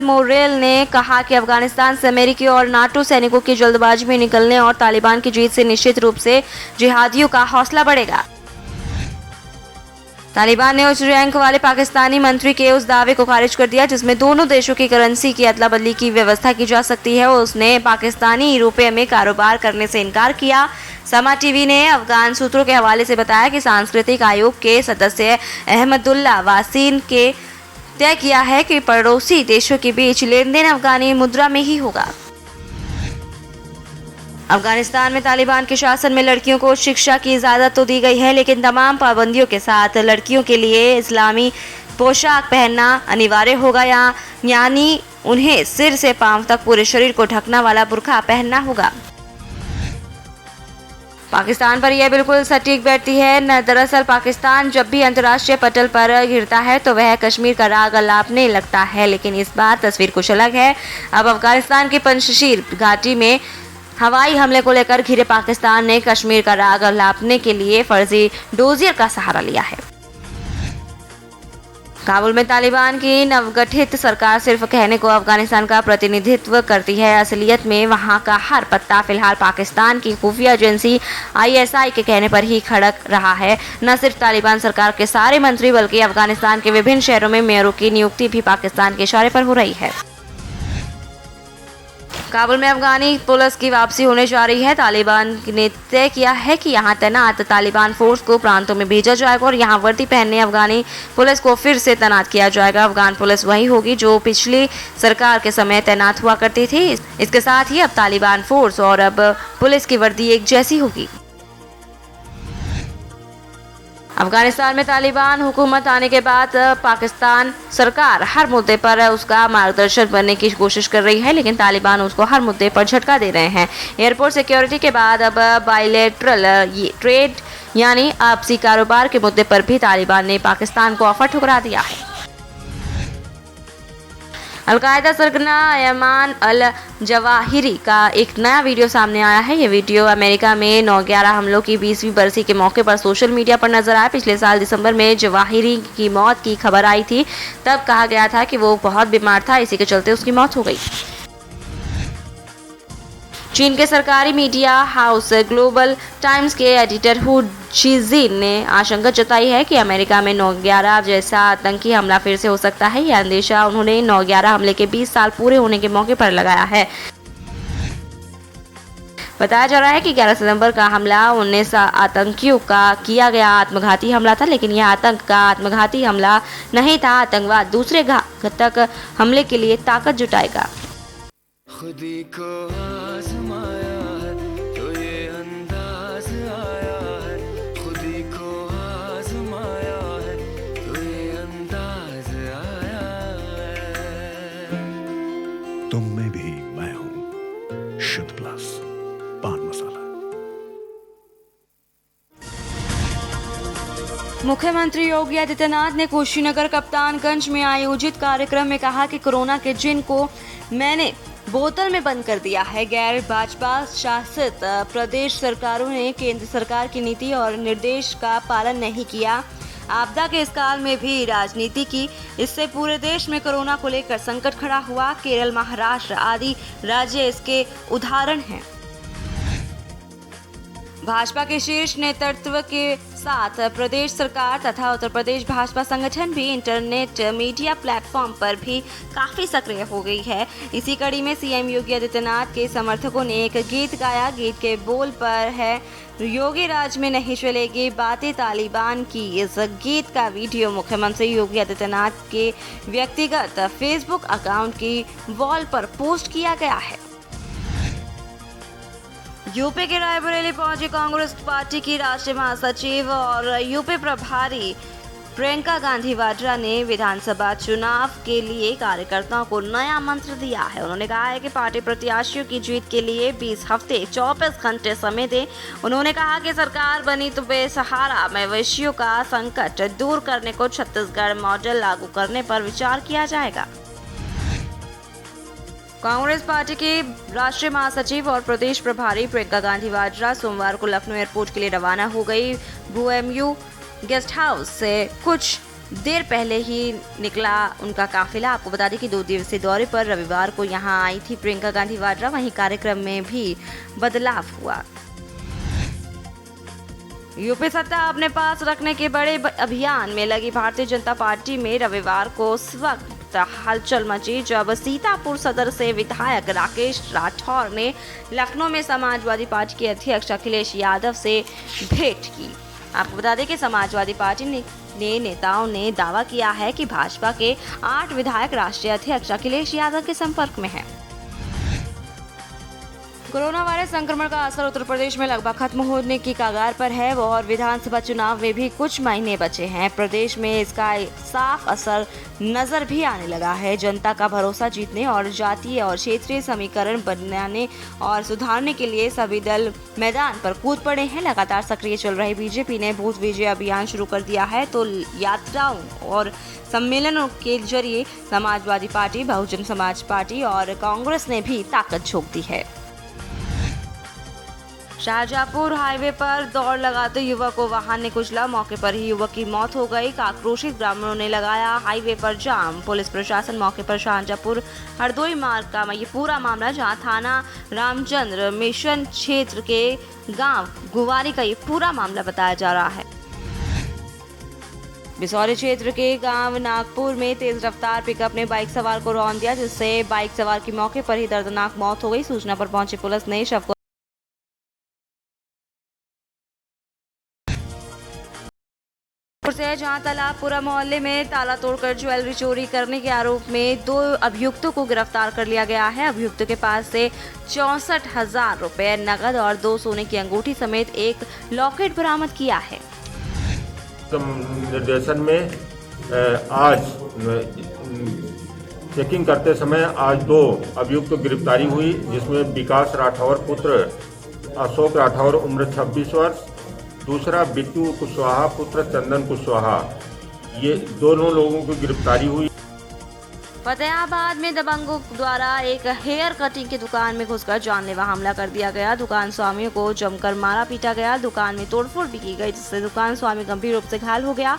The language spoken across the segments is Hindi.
मोरेल ने कहा कि अफगानिस्तान से अमेरिकी और नाटो सैनिकों की जल्दबाजी में निकलने और तालिबान की जीत से निश्चित रूप से जिहादियों का हौसला बढ़ेगा। तालिबान ने उच्च रैंक वाले पाकिस्तानी मंत्री के उस दावे को खारिज कर दिया जिसमें दोनों देशों की करेंसी की अदला बदली की व्यवस्था की जा सकती है। उसने पाकिस्तानी रुपये में कारोबार करने से इनकार किया। समा टीवी ने अफगान सूत्रों के हवाले से बताया कि सांस्कृतिक आयोग के सदस्य अहमदुल्ला वासीन के तय किया है कि पड़ोसी देशों के बीच लेन देन अफगानी मुद्रा में ही होगा। अफगानिस्तान में तालिबान के शासन में लड़कियों को शिक्षा की इजाजत तो दी गई है, लेकिन तमाम पाबंदियों के साथ लड़कियों के लिए इस्लामी पोशाक पहनना अनिवार्य होगा, यानी उन्हें सिर से पांव तक पूरे शरीर को ढकना वाला बुर्का पहनना होगा। पाकिस्तान पर यह बिल्कुल सटीक बैठती है। दरअसल पाकिस्तान जब भी अंतर्राष्ट्रीय पटल पर घिरता है तो वह कश्मीर का राग अलापने लगता है, लेकिन इस बार तस्वीर कुछ अलग है। अब अफगानिस्तान की पंजशीर घाटी में हवाई हमले को लेकर घिरे पाकिस्तान ने कश्मीर का राग अलापने के लिए फर्जी डोजियर का सहारा लिया है। काबुल में तालिबान की नवगठित सरकार सिर्फ कहने को अफगानिस्तान का प्रतिनिधित्व करती है, असलियत में वहां का हर पत्ता फिलहाल पाकिस्तान की खुफिया एजेंसी ISI के कहने पर ही खड़क रहा है। न सिर्फ तालिबान सरकार के सारे मंत्री बल्कि अफगानिस्तान के विभिन्न शहरों में मेयरों की नियुक्ति भी पाकिस्तान के इशारे पर हो रही है। काबुल में अफगानी पुलिस की वापसी होने जा रही है। तालिबान ने तय किया है कि यहां तैनात तालिबान फोर्स को प्रांतों में भेजा जाएगा और यहां वर्दी पहनने अफगानी पुलिस को फिर से तैनात किया जाएगा। अफगान पुलिस वही होगी जो पिछली सरकार के समय तैनात हुआ करती थी। इसके साथ ही अब तालिबान फोर्स और अब पुलिस की वर्दी एक जैसी होगी। अफगानिस्तान में तालिबान हुकूमत आने के बाद पाकिस्तान सरकार हर मुद्दे पर उसका मार्गदर्शक बनने की कोशिश कर रही है, लेकिन तालिबान उसको हर मुद्दे पर झटका दे रहे हैं। एयरपोर्ट सिक्योरिटी के बाद अब बायलैटरल ट्रेड यानी आपसी कारोबार के मुद्दे पर भी तालिबान ने पाकिस्तान को ऑफर ठुकरा दिया है। अलकायदा सरगना अयमान अल जवाहिरी का एक नया वीडियो सामने आया है। ये वीडियो अमेरिका में 9/11 हमलों की 20वीं बरसी के मौके पर सोशल मीडिया पर नजर आया। पिछले साल दिसंबर में जवाहिरी की मौत की खबर आई थी। तब कहा गया था कि वो बहुत बीमार था, इसी के चलते उसकी मौत हो गई। चीन के सरकारी मीडिया हाउस ग्लोबल टाइम्स के एडिटर हु जीजिन ने आशंका जताई है कि अमेरिका में 9/11 जैसा आतंकी हमला फिर से हो सकता है। यह अंदेशा उन्होंने 9/11 हमले के 20 साल पूरे होने के मौके पर लगाया है। बताया जा रहा है कि 11 सितंबर का हमला 19 आतंकियों का किया गया आत्मघाती हमला था, लेकिन यह आतंक का आत्मघाती हमला नहीं था। आतंकवाद दूसरे घातक हमले के लिए ताकत जुटाएगा। खुदी को आजमाया है तो ये अंदाज आया है, खुदी को आजमाया है तो ये अंदाज आया है। तुम में भी मैं हूं, शुद्ध प्लस पान मसाला। मुख्यमंत्री योगी आदित्यनाथ ने कुशीनगर कप्तानगंज में आयोजित कार्यक्रम में कहा कि कोरोना के जिन को मैंने बोतल में बंद कर दिया है। गैर भाजपा शासित प्रदेश सरकारों ने केंद्र सरकार की नीति और निर्देश का पालन नहीं किया। आपदा के इस काल में भी राजनीति की, इससे पूरे देश में कोरोना को लेकर संकट खड़ा हुआ। केरल, महाराष्ट्र आदि राज्य इसके उदाहरण हैं। भाजपा के शीर्ष नेतृत्व के साथ प्रदेश सरकार तथा उत्तर प्रदेश भाजपा संगठन भी इंटरनेट मीडिया प्लेटफॉर्म पर भी काफी सक्रिय हो गई है। इसी कड़ी में सीएम योगी आदित्यनाथ के समर्थकों ने एक गीत गाया। गीत के बोल पर है, योगी राज में नहीं चलेगी बातें तालिबान की। इस गीत का वीडियो मुख्यमंत्री योगी आदित्यनाथ के व्यक्तिगत फेसबुक अकाउंट की वॉल पर पोस्ट किया गया है। यूपी के रायबरेली पहुंची कांग्रेस पार्टी की राष्ट्रीय महासचिव और यूपी प्रभारी प्रियंका गांधी वाड्रा ने विधानसभा चुनाव के लिए कार्यकर्ताओं को नया मंत्र दिया है। उन्होंने कहा है कि पार्टी प्रत्याशियों की जीत के लिए 20 हफ्ते 24 घंटे समय दें। उन्होंने कहा कि सरकार बनी तो बेसहारा मवेशियों का संकट दूर करने को छत्तीसगढ़ मॉडल लागू करने पर विचार किया जाएगा। कांग्रेस पार्टी की राष्ट्रीय महासचिव और प्रदेश प्रभारी प्रियंका गांधी वाड्रा सोमवार को लखनऊ एयरपोर्ट के लिए रवाना हो गई। BOMU गेस्ट हाउस से कुछ देर पहले ही निकला उनका काफिला। आपको बता दें कि 2 दिवसीय दौरे पर रविवार को यहां आई थी प्रियंका गांधी वाड्रा। वहीं कार्यक्रम में भी बदलाव हुआ। यूपी सत्ता अपने पास रखने के बड़े अभियान में लगी भारतीय जनता पार्टी में रविवार को उस वक्त हलचल मची जब सीतापुर सदर से विधायक राकेश राठौर ने लखनऊ में समाजवादी पार्टी के अध्यक्ष अखिलेश यादव से भेंट की। आपको बता दें कि समाजवादी पार्टी ने नेताओं ने दावा किया है कि भाजपा के 8 विधायक राष्ट्रीय अध्यक्ष अखिलेश यादव के संपर्क में हैं। कोरोना वायरस संक्रमण का असर उत्तर प्रदेश में लगभग खत्म होने की कगार पर है और विधानसभा चुनाव में भी कुछ महीने बचे हैं। प्रदेश में इसका साफ असर नजर भी आने लगा है। जनता का भरोसा जीतने और जातीय और क्षेत्रीय समीकरण बनाने और सुधारने के लिए सभी दल मैदान पर कूद पड़े हैं। लगातार सक्रिय चल रही बीजेपी ने बूथ विजय अभियान शुरू कर दिया है तो यात्राओं और सम्मेलनों के जरिए समाजवादी पार्टी, बहुजन समाज पार्टी और कांग्रेस ने भी ताकत झोंक दी है। शाहजहांपुर हाईवे पर दौड़ लगाते युवक को वाहन ने कुचला। मौके पर ही युवक की मौत हो गई। आक्रोशित ग्रामीणों ने लगाया हाईवे पर जाम। पुलिस प्रशासन मौके पर शाहजहांपुर हरदोई मार्ग का ये पूरा मामला, जहां थाना रामचंद्र मिशन क्षेत्र के गांव गुवारी का ये पूरा मामला बताया जा रहा है। बिसौरी क्षेत्र के गांव नागपुर में तेज रफ्तार पिकअप ने बाइक सवार को रौंद दिया, जिससे बाइक सवार की मौके पर ही दर्दनाक मौत हो गई। सूचना पर पहुंची पुलिस ने शव को से जहां तालाबपुरा मोहल्ले में ताला तोड़कर ज्वेलरी चोरी करने के आरोप में 2 अभियुक्तों को गिरफ्तार कर लिया गया है। अभियुक्तों के पास से 64,000 रुपए नकद और 2 सोने की अंगूठी समेत एक लॉकेट बरामद किया है। निर्देशन में आज चेकिंग करते समय आज 2 अभियुक्त गिरफ्तारी हुई, जिसमें विकास राठौर पुत्र अशोक राठौर उम्र 26 वर्ष, दूसरा बिट्टू कुशवाहा पुत्र चंदन कुशवाहा, ये दोनों लोगों की गिरफ्तारी हुई। फतेहाबाद में दबंगों द्वारा एक हेयर कटिंग की दुकान में घुसकर जानलेवा हमला कर दिया गया। दुकान स्वामियों को जमकर मारा पीटा गया। दुकान में तोड़फोड़ भी की गई, जिससे दुकान स्वामी गंभीर रूप से घायल हो गया।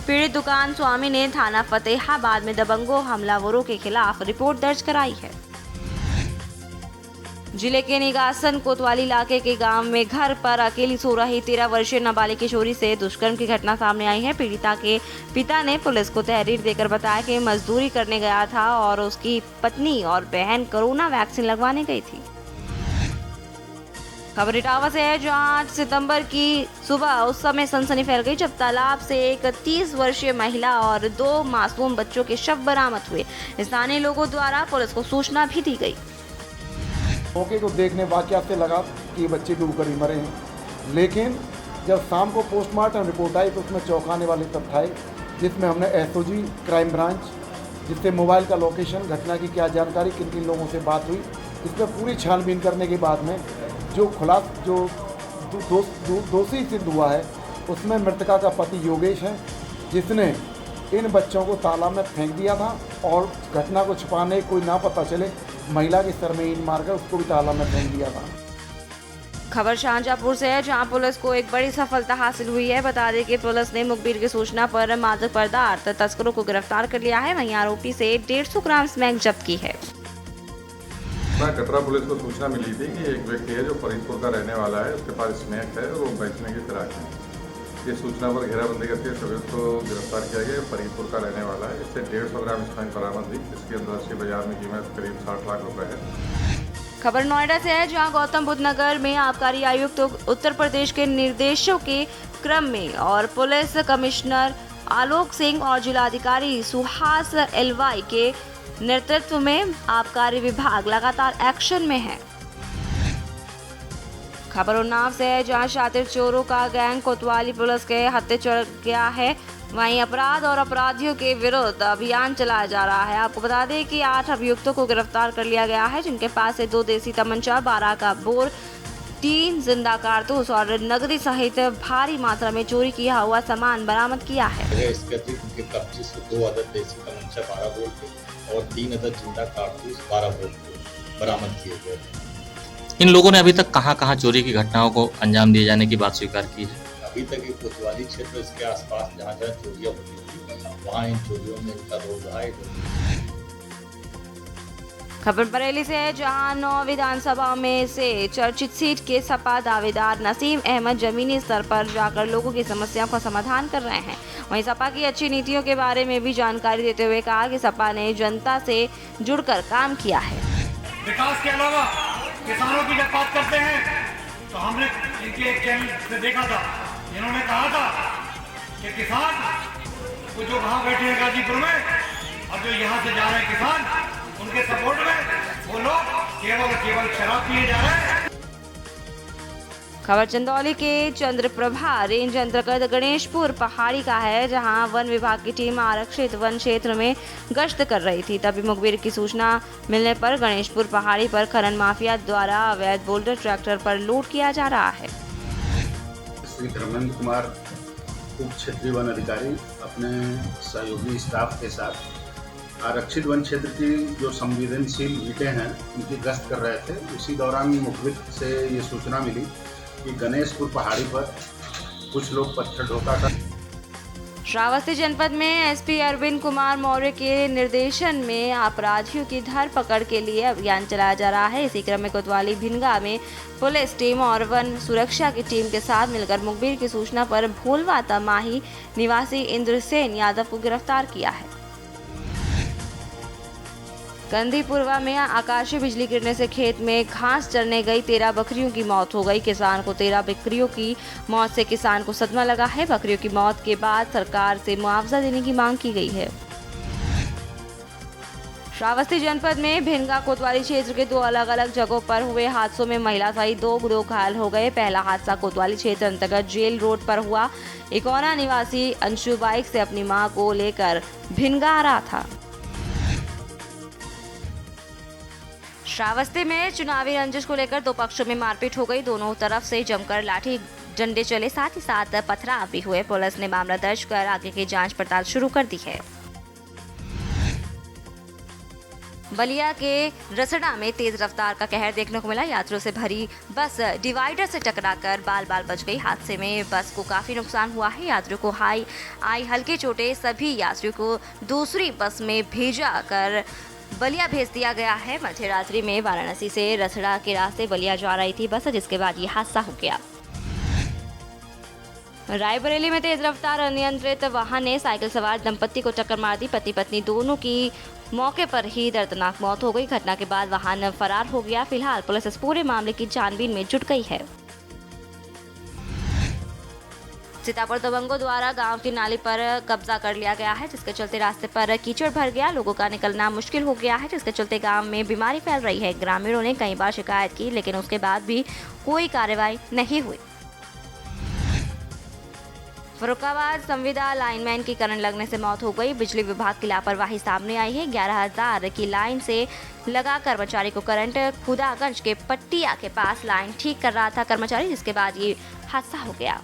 पीड़ित दुकान स्वामी ने थाना फतेहाबाद में दबंगों हमलावरों के खिलाफ रिपोर्ट दर्ज कराई है। जिले के निगासन कोतवाली इलाके के गांव में घर पर अकेली सो रही 13 वर्षीय नाबालिग किशोरी से दुष्कर्म की घटना सामने आई है। पीड़िता के पिता ने पुलिस को तहरीर देकर बताया कि मजदूरी करने गया था और उसकी पत्नी और बहन कोरोना वैक्सीन लगवाने गई थी। खबर इटावा से है, जहां 8 सितंबर की सुबह उस समय सनसनी फैल गई जब तालाब से एक 30 वर्षीय महिला और 2 मासूम बच्चों के शव बरामद हुए। स्थानीय लोगों द्वारा पुलिस को सूचना भी दी गई। मौके को देखने वाक़या से लगा कि ये बच्चे डूबकर ही मरे हैं, लेकिन जब शाम को पोस्टमार्टम रिपोर्ट आई तो उसमें चौंकाने वाले तथ्य आए, जिसमें हमने एसओजी क्राइम ब्रांच, जिससे मोबाइल का लोकेशन, घटना की क्या जानकारी, किन किन लोगों से बात हुई, इसमें पूरी छानबीन करने के बाद में जो दोषी सिद्ध हुआ है उसमें मृतका का पति योगेश है, जिसने इन बच्चों को तालाब में फेंक दिया था और घटना को छुपाने कोई ना पता चले महिला के सर में ईंट मारकर उसको भी तालाब में फेंक दिया था। खबर शाहजहांपुर से है, जहां पुलिस को एक बड़ी सफलता हासिल हुई है। बता दें कि पुलिस ने मुखबिर की सूचना पर मादक पदार्थ तस्करों को गिरफ्तार कर लिया है। वहीं आरोपी से 150 ग्राम स्मैक जब्त की है। कटरा पुलिस को सूचना मिली थी कि एक व्यक्ति है जो फरीदपुर का रहने वाला है, उसके पास स्मैक है और वो बेचने की फिराक है। ये सूचना पर घेराबंदी करके सभी को गिरफ्तार किया गया। फरीदपुर का रहने वाला है। इससे 150 ग्राम स्मैक बरामद हुई, जिसकी अंतर्राष्ट्रीय बाजार में कीमत करीब 60 लाख रुपए है। खबर नोएडा से है, जहां गौतम बुद्ध नगर में आबकारी आयुक्त उत्तर प्रदेश के निर्देशों के क्रम में और पुलिस कमिश्नर आलोक सिंह और जिलाधिकारी सुहास एलवाई के नेतृत्व में आबकारी विभाग लगातार एक्शन में है। खबर उन्नाव से है, जहां शातिर चोरों का गैंग कोतवाली पुलिस के हत्थे चढ़ गया है। वहीं अपराध और अपराधियों के विरुद्ध अभियान चलाया जा रहा है। आपको बता दें कि 8 अभियुक्तों को गिरफ्तार कर लिया गया है, जिनके पास से 2 देसी तमंचा, 12 का बोर, 3 जिंदा कारतूस और नकदी सहित भारी मात्रा में चोरी किया हुआ सामान बरामद किया है। इसके अतिरिक्त उनके कब्जे से 2 अदद देसी तमंचा 12 बोर के और 3 अदद जिंदा कारतूस 12 बोर के बरामद किए गए। इन लोगों ने अभी तक कहां-कहां चोरी की घटनाओं को अंजाम दिए जाने की बात स्वीकार की है? अभी तक ये कोतवाली क्षेत्र इसके आसपास जहाँ जहाँ चोरियाँ होती थी वहाँ इन चोरियों में इनका रोल रहा है। खबर बरेली से है, जहां 9 विधानसभा में से चर्चित सीट के सपा दावेदार नसीम अहमद जमीनी स्तर पर जाकर लोगों की समस्याओं का समाधान कर रहे हैं। वहीं सपा की अच्छी नीतियों के बारे में भी जानकारी देते हुए कहा कि सपा ने जनता से जुड़कर काम किया है। विकास के अलावा किसानों की जब बात करते हैं तो हमने इनके एक चैनल से देखा था, इन्होंने कहा था कि किसान वो जो वहाँ बैठे हैं गाजीपुर में और जो यहाँ से जा रहे हैं किसान, उनके सपोर्ट में वो लोग केवल शराब पिए जा रहे हैं। खबर चंदौली के चंद्रप्रभा रेंज अंतर्गत गणेशपुर पहाड़ी का है, जहां वन विभाग की टीम आरक्षित वन क्षेत्र में गश्त कर रही थी। तभी मुखबिर की सूचना मिलने पर गणेशपुर पहाड़ी पर खनन माफिया द्वारा अवैध बोल्डर ट्रैक्टर पर लूट किया जा रहा है। श्री धर्मेंद्र कुमार उप क्षेत्रीय वन अधिकारी अपने सहयोगी स्टाफ के साथ आरक्षित वन क्षेत्र की जो संवेदनशील ईंटें हैं उनकी गश्त कर रहे थे। उसी दौरान मुखबिर से ये सूचना मिली कि गणेशपुर पहाड़ी पर कुछ लोग पत्थर ढोका कर। श्रावस्ती जनपद में एसपी अरविंद कुमार मौर्य के निर्देशन में अपराधियों की धरपकड़ के लिए अभियान चलाया जा रहा है। इसी क्रम में कोतवाली भिनगा में पुलिस टीम और वन सुरक्षा की टीम के साथ मिलकर मुखबिर की सूचना पर भोलवा तमाही निवासी इंद्रसेन यादव को गिरफ्तार किया है। कंदीपुरवा में आकाशीय बिजली गिरने से खेत में घास चरने गई 13 बकरियों की मौत हो गई। किसान को 13 बकरियों की मौत से किसान को सदमा लगा है। बकरियों की मौत के बाद सरकार से मुआवजा देने की मांग की गई है। श्रावस्ती जनपद में भिनगा कोतवाली क्षेत्र के 2 अलग अलग जगहों पर हुए हादसों में महिला सहित 2 लोग घायल हो गए। पहला हादसा कोतवाली क्षेत्र अंतर्गत जेल रोड पर हुआ। इकोना निवासी अंशु बाइक से अपनी मां को लेकर भिनगा आ रहा था। श्रावस्ती में चुनावी रंजिश को लेकर 2 पक्षों में मारपीट हो गई। दोनों तरफ से जमकर लाठी डंडे चले, साथ ही साथ पथराव भी हुए। पुलिस ने मामला दर्ज कर आगे की जांच पड़ताल शुरू कर दी है। बलिया के रसड़ा में तेज रफ्तार का कहर देखने को मिला। यात्रियों से भरी बस डिवाइडर से टकराकर बाल बाल बच गई। हादसे में बस को काफी नुकसान हुआ है। यात्रियों को आई हल्की चोटें। सभी यात्रियों को दूसरी बस में भेजा कर बलिया भेज दिया गया है। मध्य रात्रि में वाराणसी से रसड़ा के रास्ते बलिया जा रही थी बस, जिसके बाद ये हादसा हो गया। रायबरेली में तेज रफ्तार अनियंत्रित वाहन ने साइकिल सवार दंपत्ति को टक्कर मार दी। पति पत्नी दोनों की मौके पर ही दर्दनाक मौत हो गई। घटना के बाद वाहन फरार हो गया। फिलहाल पुलिस इस पूरे मामले की छानबीन में जुट गई है। सीतापुर दबंगों द्वारा गांव की नाली पर कब्जा कर लिया गया है, जिसके चलते रास्ते पर कीचड़ भर गया। लोगों का निकलना मुश्किल हो गया है, जिसके चलते गांव में बीमारी फैल रही है। ग्रामीणों ने कई बार शिकायत की, लेकिन उसके बाद भी कोई कार्रवाई नहीं हुई। फरुखाबाद संविदा लाइनमैन की करंट लगने से मौत हो गई। बिजली विभाग की लापरवाही सामने आई है। 11,000 की लाइन से लगा कर्मचारी को करंट। खुदागंज के पट्टिया के पास लाइन ठीक कर रहा था कर्मचारी, जिसके बाद ये हादसा हो गया।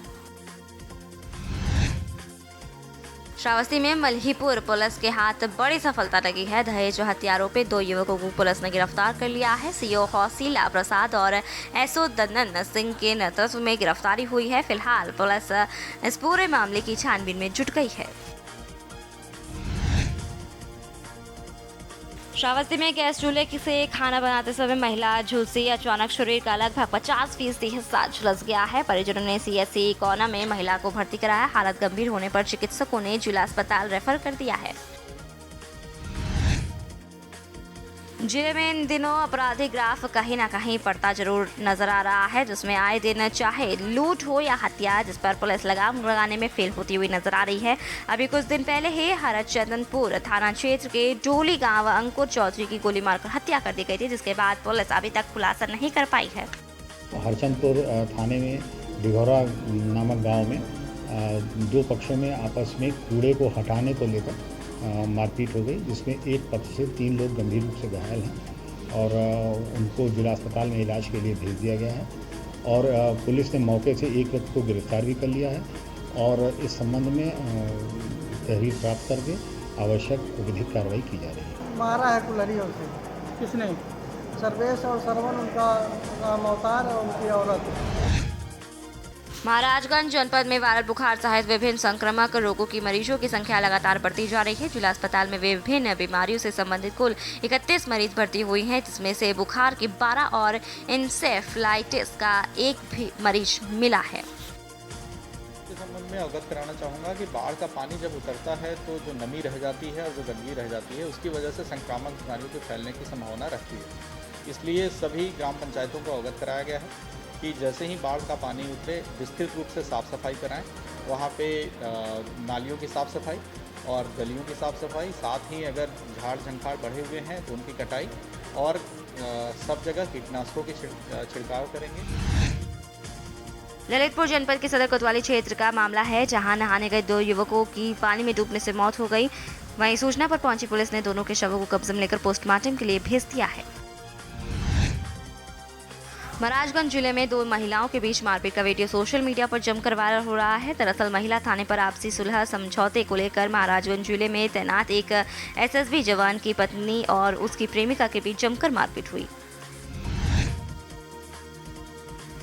श्रावस्ती में मल्हीपुर पुलिस के हाथ बड़ी सफलता लगी है। दहेज हत्या आरोपी 2 युवकों को पुलिस ने गिरफ्तार कर लिया है। सीओ हौसीला प्रसाद और एसओ दन्नन सिंह के नेतृत्व में गिरफ्तारी हुई है। फिलहाल पुलिस इस पूरे मामले की छानबीन में जुट गई है। श्रावस्ती में गैस चूल्हे से खाना बनाते समय महिला झुलसी। अचानक शरीर का लगभग 50% हिस्सा झुलस गया है। परिजनों ने सीएससी इकोना में महिला को भर्ती कराया। हालत गंभीर होने पर चिकित्सकों ने जिला अस्पताल रेफर कर दिया है। जिले में इन दिनों आपराधिक ग्राफ कहीं ना कहीं बढ़ता जरूर नजर आ रहा है, जिसमें आए दिन चाहे लूट हो या हत्या, जिस पर पुलिस लगाम लगाने में फेल होती हुई नजर आ रही है। अभी कुछ दिन पहले ही हरचंदनपुर थाना क्षेत्र के डोली गांव अंकुर चौधरी की गोली मारकर हत्या कर दी गई थी, जिसके बाद पुलिस अभी तक खुलासा नहीं कर पाई है। हरचंदपुर थाने में डिघौरा नामक गाँव में 2 पक्षों में आपस में कूड़े को हटाने को लेकर मारपीट हो गई, जिसमें एक पक्ष से 3 लोग गंभीर रूप से घायल हैं और उनको जिला अस्पताल में इलाज के लिए भेज दिया गया है। और पुलिस ने मौके से एक व्यक्ति को गिरफ्तार भी कर लिया है और इस संबंध में तहरीर प्राप्त करके आवश्यक विधिक कार्रवाई की जा रही है। मारा है कुलरियों से। किसने? सर्वेश और सरवन, उनका नाम अवतार और उनकी औरत। महाराजगंज जनपद में वायरल बुखार सहित विभिन्न संक्रामक रोगों की मरीजों की संख्या लगातार बढ़ती जा रही है। जिला अस्पताल में विभिन्न बीमारियों से संबंधित कुल 31 मरीज भर्ती हुई हैं, जिसमें से बुखार के 12 और इंसेफ्लाइटिस का एक भी मरीज मिला है। इस संबंध में अवगत कराना चाहूँगा कि बाढ़ का पानी जब उतरता है तो जो नमी रह जाती है और जो गंदगी रह जाती है उसकी वजह से संक्रामक बीमारियों के फैलने की संभावना रहती है। इसलिए सभी ग्राम पंचायतों को अवगत कराया गया है कि जैसे ही बाढ़ का पानी उतरे विस्तृत रूप से साफ़ सफाई कराएं। वहाँ पे नालियों की साफ़ सफाई और गलियों की साफ़ सफाई, साथ ही अगर झाड़ झंखाड़ बढ़े हुए हैं तो उनकी कटाई और सब जगह कीटनाशकों की छिड़काव करेंगे। ललितपुर जनपद के सदर कोतवाली क्षेत्र का मामला है, जहां नहाने गए 2 युवकों की पानी में डूबने से मौत हो गई। वहीं सूचना पर पहुंची पुलिस ने दोनों के शवों को कब्जे में लेकर पोस्टमार्टम के लिए भेज दिया है। महाराजगंज जिले में 2 महिलाओं के बीच मारपीट का वीडियो सोशल मीडिया पर जमकर वायरल हो रहा है। दरअसल महिला थाने पर आपसी सुलह समझौते को लेकर महाराजगंज जिले में तैनात एक एसएसबी जवान की पत्नी और उसकी प्रेमिका के बीच जमकर मारपीट हुई।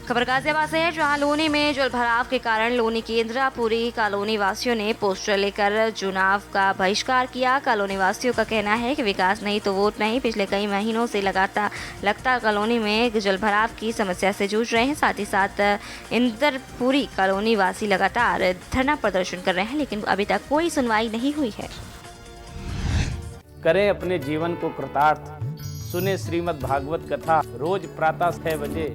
खबर गाजियाबाद से है, जहां लोनी में जलभराव के कारण लोनी की इंदिरापुरी कॉलोनी वासियों ने पोस्टर लेकर चुनाव का बहिष्कार किया। कॉलोनी वासियों का कहना है कि विकास नहीं तो वोट नहीं। पिछले कई महीनों से लगातार कॉलोनी में जलभराव की समस्या से जूझ रहे हैं। साथ ही साथ इंदिरापुरी कॉलोनी वासी लगातार धरना प्रदर्शन कर रहे हैं, लेकिन अभी तक कोई सुनवाई नहीं हुई है। करें अपने जीवन को कृतार्थ, सुने श्रीमद् भागवत कथा रोज प्रातः 6 बजे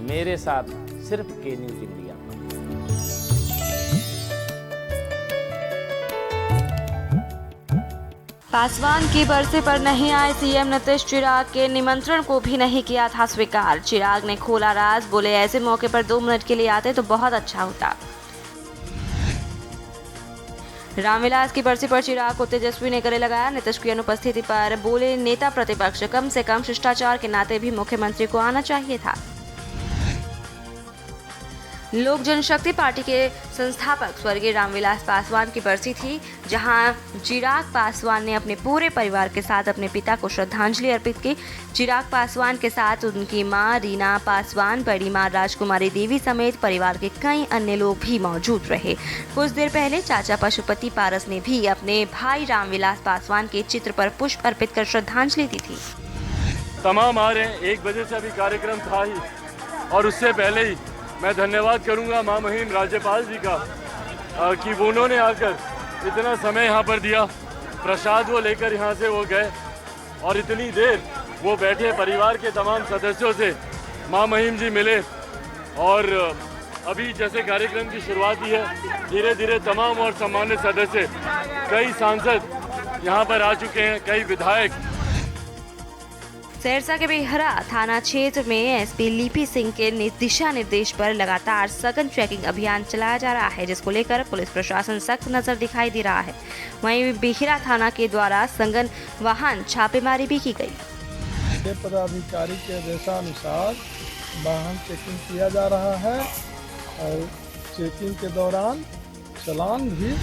मेरे साथ सिर्फ के न्यूज़ इंडिया। पासवान की बरसी पर नहीं आए सीएम नीतीश, चिराग के निमंत्रण को भी नहीं किया था स्वीकार। चिराग ने खोला राज, बोले ऐसे मौके पर 2 मिनट के लिए आते तो बहुत अच्छा होता। रामविलास की बरसी पर चिराग को तेजस्वी ने गले लगाया। नीतीश की अनुपस्थिति पर बोले नेता प्रतिपक्ष, कम से कम शिष्टाचार के नाते भी मुख्यमंत्री को आना चाहिए था। लोक जनशक्ति पार्टी के संस्थापक स्वर्गीय रामविलास पासवान की बरसी थी, जहां चिराग पासवान ने अपने पूरे परिवार के साथ अपने पिता को श्रद्धांजलि अर्पित की। चिराग पासवान के साथ उनकी मां रीना पासवान, बड़ी मां राजकुमारी देवी समेत परिवार के कई अन्य लोग भी मौजूद रहे। कुछ देर पहले चाचा पशुपति पारस ने भी अपने भाई रामविलास पासवान के चित्र पर पुष्प अर्पित कर श्रद्धांजलि दी थी। तमाम आ रहे हैं, 1 बजे से अभी कार्यक्रम था ही, और उससे पहले ही मैं धन्यवाद करूंगा मां महिम राज्यपाल जी का कि उन्होंने आकर इतना समय यहाँ पर दिया। प्रसाद वो लेकर यहाँ से वो गए और इतनी देर वो बैठे परिवार के तमाम सदस्यों से मां महिम जी मिले। और अभी जैसे कार्यक्रम की शुरुआत ही है, धीरे धीरे तमाम और सम्मानित सदस्य, कई सांसद यहाँ पर आ चुके हैं, कई विधायक। सहरसा के बेहरा थाना क्षेत्र में एसपी लिपि सिंह के दिशा निर्देश पर लगातार सघन चेकिंग अभियान चलाया जा रहा है, जिसको लेकर पुलिस प्रशासन सख्त नजर दिखाई दे रहा है। वहीं बेहरा थाना के द्वारा सघन वाहन छापेमारी भी की गई। पदाधिकारी के आदेशानुसार वाहन चेकिंग किया जा रहा है और चेकिंग के दौरान चालान भी।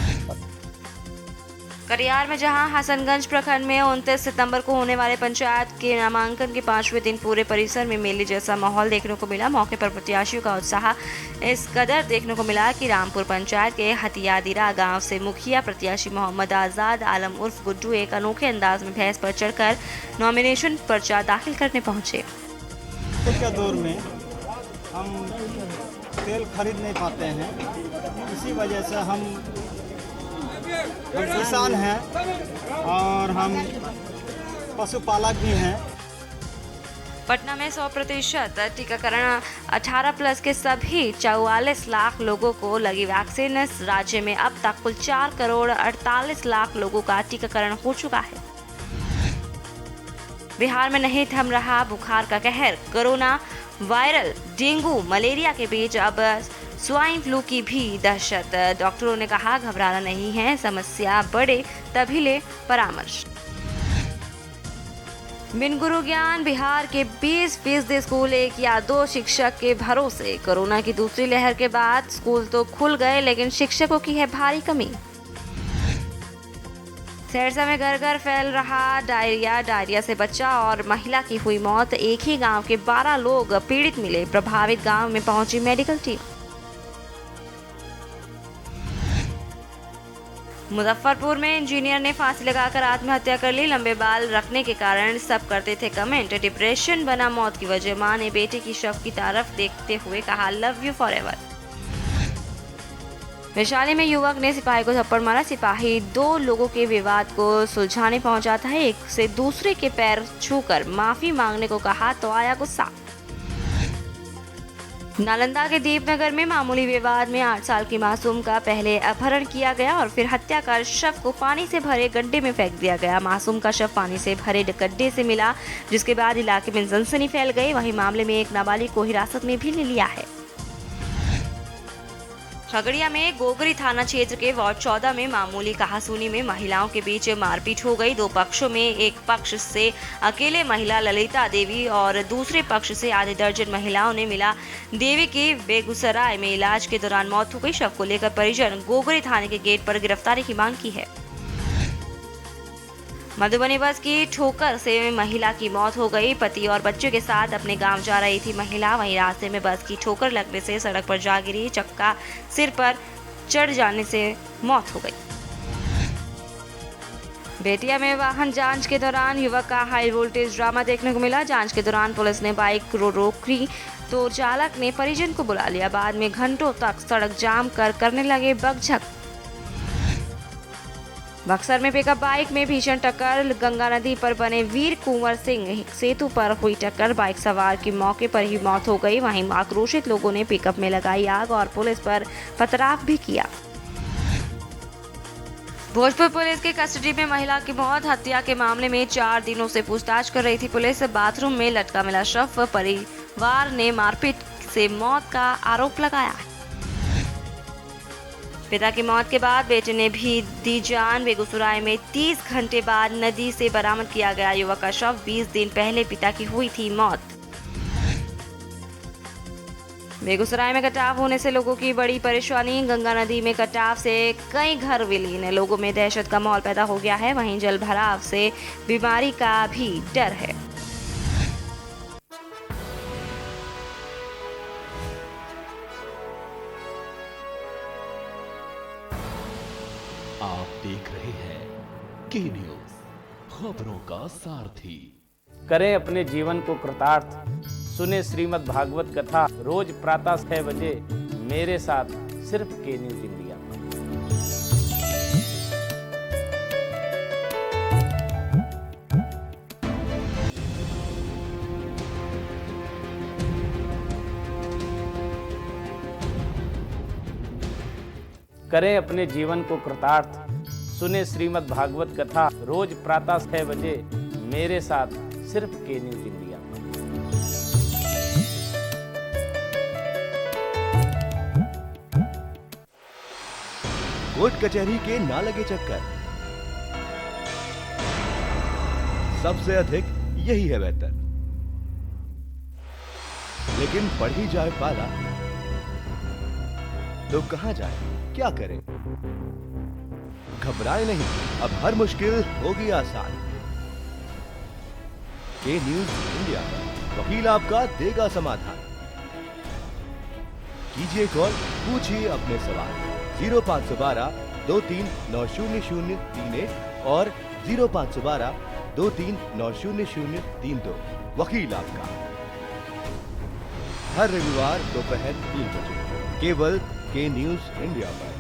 कटिहार में जहां हसनगंज प्रखंड में 29 सितंबर को होने वाले पंचायत के नामांकन के 5वें दिन पूरे परिसर में मेले जैसा माहौल देखने को मिला। मौके पर प्रत्याशियों का उत्साह इस कदर देखने को मिला कि रामपुर पंचायत के हथियादिरा गांव से मुखिया प्रत्याशी मोहम्मद आज़ाद आलम उर्फ गुड्डू एक अनोखे अंदाज में भैंस पर चढ़कर नॉमिनेशन पर्चा दाखिल करने पहुंचे। के दौर में हम तेल खरीद नहीं पाते हैं, इसी वजह से हम किसान हैं और हम पशुपालक भी हैं। पटना में 100% टीकाकरण 18+ के सभी 44 लाख लोगों को लगी वैक्सीन। इस राज्य में अब तक कुल 4 करोड़ 48 लाख लोगों का टीकाकरण हो चुका है। बिहार में नहीं थम रहा बुखार का कहर। कोरोना, वायरल, डेंगू, मलेरिया के बीच अब स्वाइन फ्लू की भी दहशत। डॉक्टरों ने कहा घबराना नहीं है, समस्या बढ़े तभी ले परामर्श। बिन गुरु ज्ञान बिहार के 20% स्कूल 1 या 2 शिक्षक के भरोसे। कोरोना की दूसरी लहर के बाद स्कूल तो खुल गए, लेकिन शिक्षकों की है भारी कमी। सहरसा में घर घर फैल रहा डायरिया से बच्चा और महिला की हुई मौत। एक ही गांव के 12 लोग पीड़ित मिले। प्रभावित गांव में पहुंची मेडिकल टीम। मुजफ्फरपुर में इंजीनियर ने फांसी लगाकर आत्महत्या कर ली। लंबे बाल रखने के कारण सब करते थे कमेंट। डिप्रेशन बना मौत की वजह। मां ने बेटे की शव की तरफ देखते हुए कहा लव यू फॉरएवर। वैशाली में युवक ने सिपाही को थप्पड़ मारा। सिपाही 2 लोगों के विवाद को सुलझाने पहुंचा था। एक से दूसरे के पैर छूकर माफी मांगने को कहा तो आया गुस्सा। नालंदा के दीपनगर में मामूली विवाद में 8 साल की मासूम का पहले अपहरण किया गया और फिर हत्या कर शव को पानी से भरे गड्ढे में फेंक दिया गया। मासूम का शव पानी से भरे गड्ढे से मिला, जिसके बाद इलाके में सनसनी फैल गई। वहीं मामले में एक नाबालिग को हिरासत में भी ले लिया है। खगड़िया में गोगरी थाना क्षेत्र के वार्ड 14 में मामूली कहासुनी में महिलाओं के बीच मारपीट हो गई। 2 पक्षों में एक पक्ष से अकेले महिला ललिता देवी और दूसरे पक्ष से आधे दर्जन महिलाओं ने मिला देवी की बेगूसराय में इलाज के दौरान मौत हो गई। शव को लेकर परिजन गोगरी थाने के गेट पर गिरफ्तारी की मांग की है। मधुबनी बस की ठोकर से महिला की मौत हो गई। पति और बच्चों के साथ अपने गांव जा रही थी महिला। वहीं रास्ते में बस की ठोकर लगने से सड़क पर जा गिरी। चक्का सिर पर चढ़ जाने से मौत हो गई। बेतिया में वाहन जांच के दौरान युवक का हाई वोल्टेज ड्रामा देखने को मिला। जांच के दौरान पुलिस ने बाइक रोकी तो चालक ने परिजन को बुला लिया। बाद में घंटों तक सड़क जाम करने लगे बकझक। बक्सर में पिकअप बाइक में भीषण टक्कर। गंगा नदी पर बने वीर कुंवर सिंह सेतु पर हुई टक्कर। बाइक सवार की मौके पर ही मौत हो गई। वहीं आक्रोशित लोगों ने पिकअप में लगाई आग और पुलिस पर पथराव भी किया। भोजपुर पुलिस की कस्टडी में महिला की मौत। हत्या के मामले में 4 दिनों से पूछताछ कर रही थी पुलिस। बाथरूम में लटका मिला शव। परिवार ने मारपीट से मौत का आरोप लगाया। पिता की मौत के बाद बेटे ने भी दी जान। बेगूसराय में 30 घंटे बाद नदी से बरामद किया गया युवक का शव। 20 दिन पहले पिता की हुई थी मौत। बेगूसराय में कटाव होने से लोगों की बड़ी परेशानी। गंगा नदी में कटाव से कई घर विलीन है। लोगों में दहशत का माहौल पैदा हो गया है। वहीं जल भराव से बीमारी का भी डर है। आप देख रहे हैं के न्यूज, खबरों का सारथी। करें अपने जीवन को कृतार्थ। सुने श्रीमद् भागवत कथा रोज प्रातः 6 बजे मेरे साथ सिर्फ के न्यूज इंडिया पर। करें अपने जीवन को कृतार्थ। सुने श्रीमद् भागवत कथा रोज प्रातः 6 बजे मेरे साथ सिर्फ के न्यूज इंडिया पर। कोर्ट कचहरी के ना लगे चक्कर, सबसे अधिक यही है बेहतर। लेकिन बढ़ ही जाए पाला तो कहां जाए, क्या करें? घबराए नहीं, अब हर मुश्किल होगी आसान। के न्यूज इंडिया पर वकील आपका देगा समाधान। कीजिए कॉल, पूछिए अपने सवाल। 0512 23900031 और 0512 23900032। वकील आपका हर रविवार दोपहर 3 बजे केवल के न्यूज इंडिया पर।